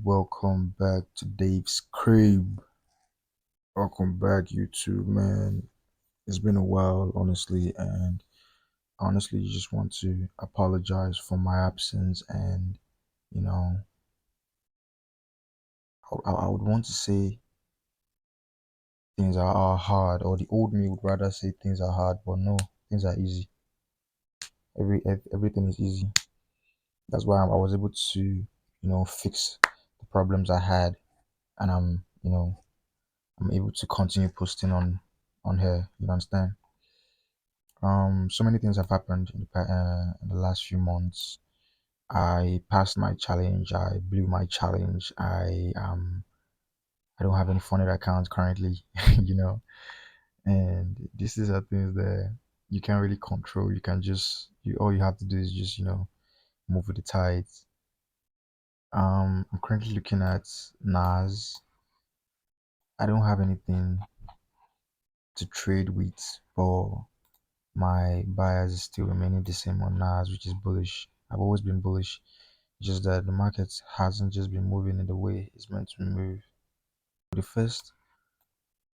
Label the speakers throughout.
Speaker 1: welcome back to Dave's Crib. Welcome back, YouTube, man. It's been a while, honestly, and honestly, just want to apologize for my absence. And you know, I would want to say things are hard, or the old me would rather say things are hard, but no, things are easy. Everything is easy. That's why I was able to, fix the problems I had, and I'm able to continue posting on here. You understand? So many things have happened in the last few months. I passed my challenge. I blew my challenge. I don't have any funded accounts currently, you know. And this is a things that you can't really control. You can just you all you have to do is just move with the tides. I'm currently looking at NAS. I don't have anything to trade with, but my bias is still remaining the same on NAS, which is bullish. I've always been bullish, just that the market hasn't just been moving in the way it's meant to move. The first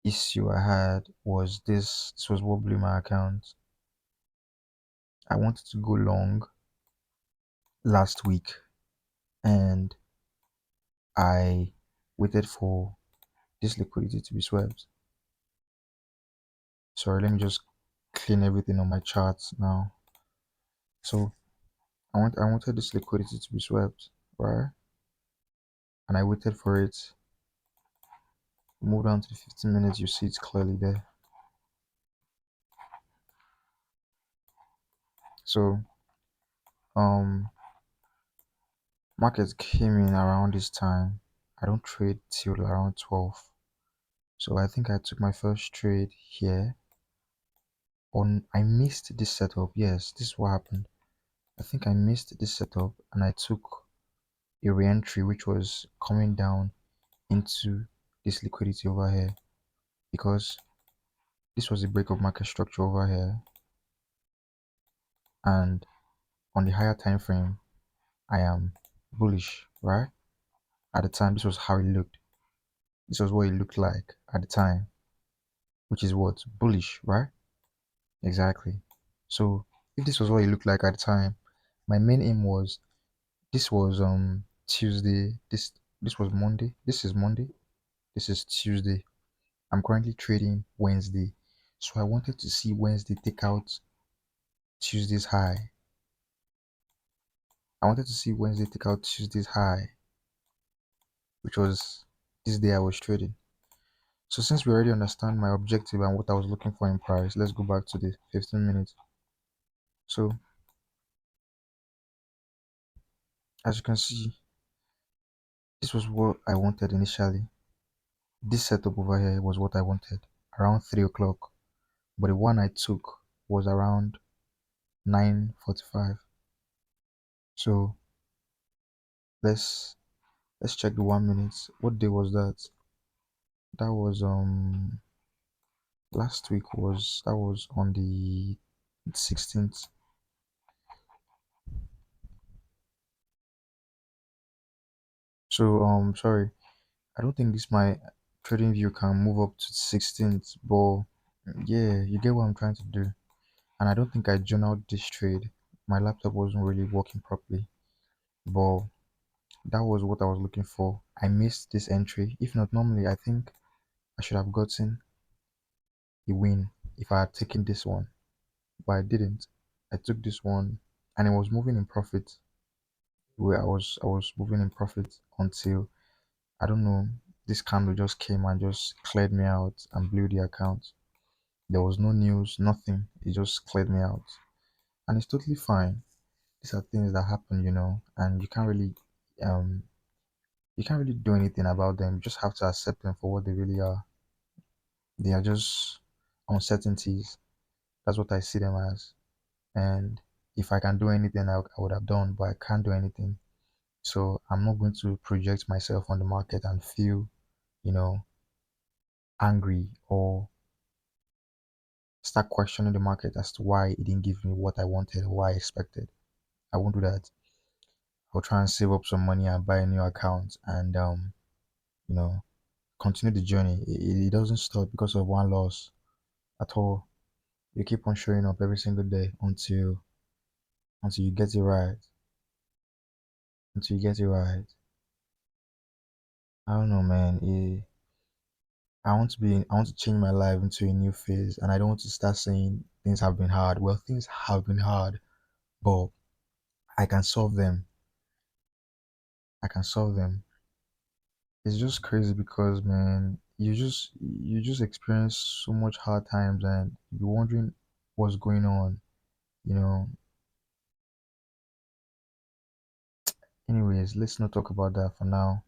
Speaker 1: issue I had was this was what blew my account. I wanted to go long last week and I waited for this liquidity to be swept. Sorry, let me just clean everything on my charts now. So I wanted this liquidity to be swept, right? And I waited for it. Move down to the 15 minutes, you see it's clearly there. So um markets came in around this time. I don't trade till around 12. So I think I took my first trade here. On I missed this setup. Yes, this is what happened. I think I missed this setup and I took a re-entry which was coming down into this liquidity over here because this was a break of market structure over here, and on the higher time frame I am bullish, right? At the time this was how it looked. This was what it looked like at the time, which is what? Bullish, right? Exactly. So if this was what it looked like at the time, my main aim was this was Tuesday. This was Monday. This is Monday. This is Tuesday. I'm currently trading Wednesday. So I wanted to see Wednesday take out Tuesday's high. I wanted to see Wednesday take out Tuesday's high, which was this day I was trading. So since we already understand my objective and what I was looking for in price, let's go back to the 15 minutes. So as you can see, this was what I wanted initially. This setup over here was what I wanted around 3 o'clock, but the one I took was around 9:45. So let's let's check the 1 minute. What day was that? That was last week was that was on the 16th. So sorry, I don't think this my trading view can move up to 16th, but yeah, you get what I'm trying to do. And I don't think I journaled this trade. My laptop wasn't really working properly, but that was what I was looking for. I missed this entry. If not, normally I think I should have gotten a win if I had taken this one, but I didn't. I took this one and it was moving in profit. Where I was moving in profit until I don't know, this candle just came and just cleared me out and blew the account. There was no news, nothing. It just cleared me out. And it's totally fine. These are things that happen, and um you can't really do anything about them. You just have to accept them for what they really are. They are just uncertainties. That's what I see them as. And if I can do anything, I would have done, but I can't do anything. So I'm not going to project myself on the market and feel, you know, angry or start questioning the market as to why it didn't give me what I wanted or what I expected. I won't do that. I'll try and save up some money and buy a new account and you know, continue the journey. It doesn't stop because of one loss at all. You keep on showing up every single day until you get it right. Until you get it right. I don't know, man. I want to change my life into a new phase, and I don't want to start saying things have been hard. Well, things have been hard, but I can solve them. I can solve them. It's just crazy because, man, you just experience so much hard times, and you're wondering what's going on. You know. Anyways, let's not talk about that for now.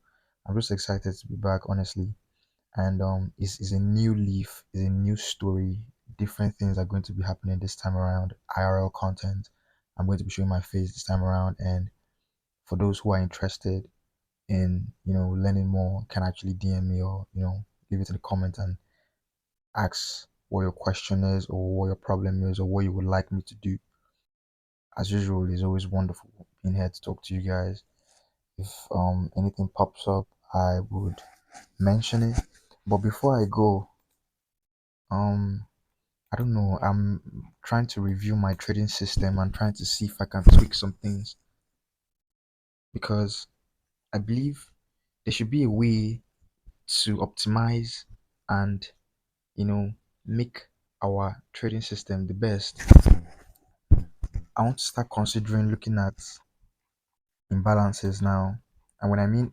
Speaker 1: I'm just excited to be back, honestly. And it's a new leaf, it's a new story. Different things are going to be happening this time around. IRL content. I'm going to be showing my face this time around. And for those who are interested in, learning more, can actually DM me or, leave it in the comment and ask what your question is or what your problem is or what you would like me to do. As usual, it's always wonderful being here to talk to you guys. If anything pops up, I would mention it. But before I go, um I don't know. I'm trying to review my trading system and trying to see if I can tweak some things because I believe there should be a way to optimize and, you know, make our trading system the best. I want to start considering looking at imbalances now. And when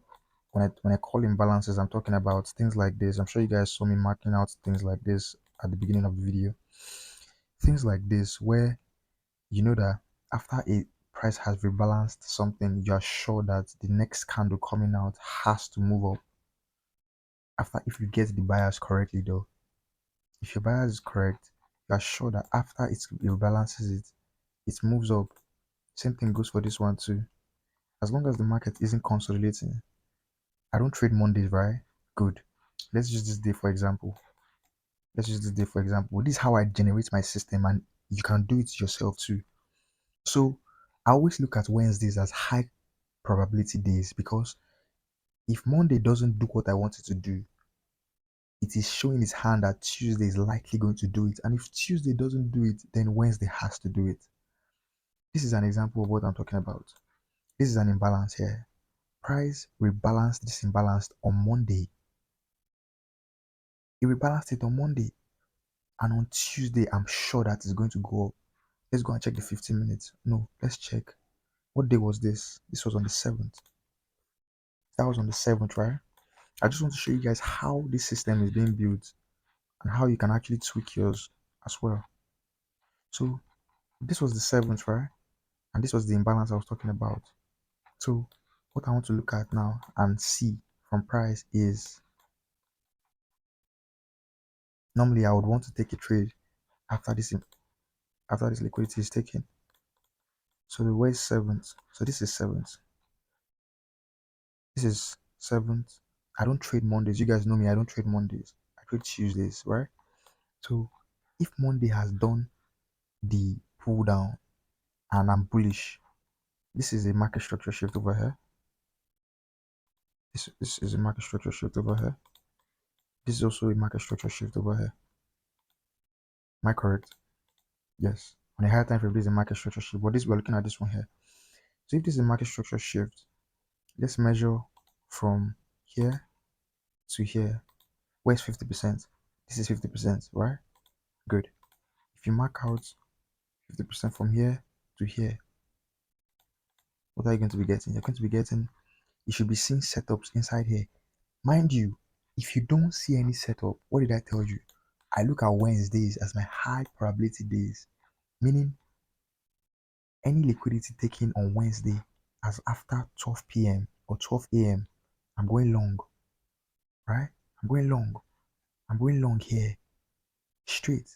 Speaker 1: I call imbalances, I'm talking about things like this. I'm sure you guys saw me marking out things like this at the beginning of the video. Things like this where you know that after a price has rebalanced something, you are sure that the next candle coming out has to move up. After, if you get the bias correctly, though, if your bias is correct, you are sure that after it rebalances it moves up. Same thing goes for this one too. As long as the market isn't consolidating, I don't trade Mondays, right? Good. Let's use this day for example. This is how I generate my system, and you can do it yourself too. So I always look at Wednesdays as high probability days because if Monday doesn't do what I want it to do, it is showing its hand that Tuesday is likely going to do it. And if Tuesday doesn't do it, then Wednesday has to do it. This is an example of what I'm talking about. This is an imbalance here. Price rebalanced this imbalance on Monday. It rebalanced it on Monday. And on Tuesday, I'm sure that it's going to go up. Let's go and check the 15 minutes. No, let's check. What day was this? This was on the 7th. That was on the 7th, right? I just want to show you guys how this system is being built and how you can actually tweak yours as well. So this was the 7th, right? And this was the imbalance I was talking about. So what I want to look at now and see from price is normally I would want to take a trade after this liquidity is taken. So the way is 7th. So this is 7th. This is 7th. I don't trade Mondays. You guys know me. I don't trade Mondays. I trade Tuesdays, right? So if Monday has done the pull down and I'm bullish, this is a market structure shift over here. This is a market structure shift over here. This is also a market structure shift over here. Am I correct? Yes. On a higher time frame, this is a market structure shift. But this we're looking at this one here. So if this is a market structure shift, let's measure from here to here. Where's 50%? This is 50%, right? Good. If you mark out 50% from here to here, what are you going to be getting? You're going to be getting, you should be seeing setups inside here. Mind you, if you don't see any setup, what did I tell you? I look at Wednesdays as my high probability days, meaning any liquidity taken on Wednesday as after 12 p.m. or 12 a.m., I'm going long, right? I'm going long. I'm going long here, straight.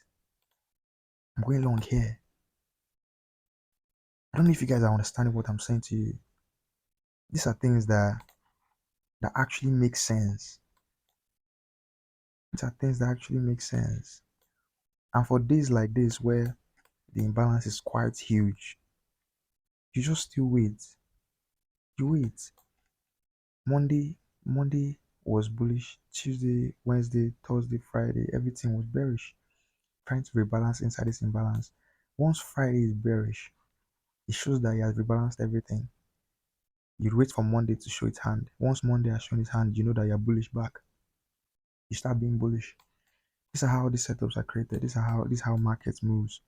Speaker 1: I'm going long here. I don't know if you guys are understanding what I'm saying to you. These are things that actually make sense. These are things that actually make sense. And for days like this where the imbalance is quite huge, you just still wait. You wait. Monday was bullish. Tuesday, Wednesday, Thursday, Friday, everything was bearish. Trying to rebalance inside this imbalance. Once Friday is bearish, it shows that he has rebalanced everything. You wait for Monday to show its hand. Once Monday has shown its hand, you know that you're bullish back. You start being bullish. This is how these setups are created. This is how markets moves.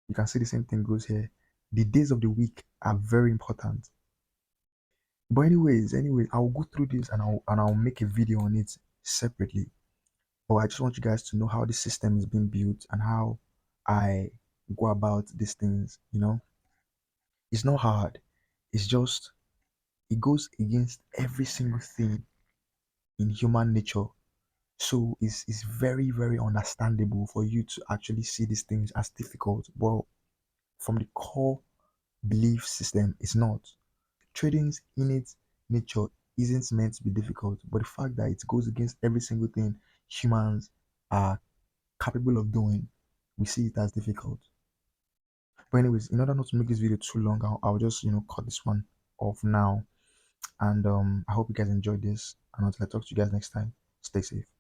Speaker 1: You can see the same thing goes here. The days of the week are very important. But anyways, I'll go through this and I'll make a video on it separately. But I just want you guys to know how the system is being built and how I go about these things. It's not hard. It's just it goes against every single thing in human nature. So it's very, very understandable for you to actually see these things as difficult. But from the core belief system, it's not. Trading's innate nature isn't meant to be difficult, but the fact that it goes against every single thing humans are capable of doing, we see it as difficult. But anyways, in order not to make this video too long, I'll just cut this one off now. And I hope you guys enjoyed this. And until I talk to you guys next time, stay safe.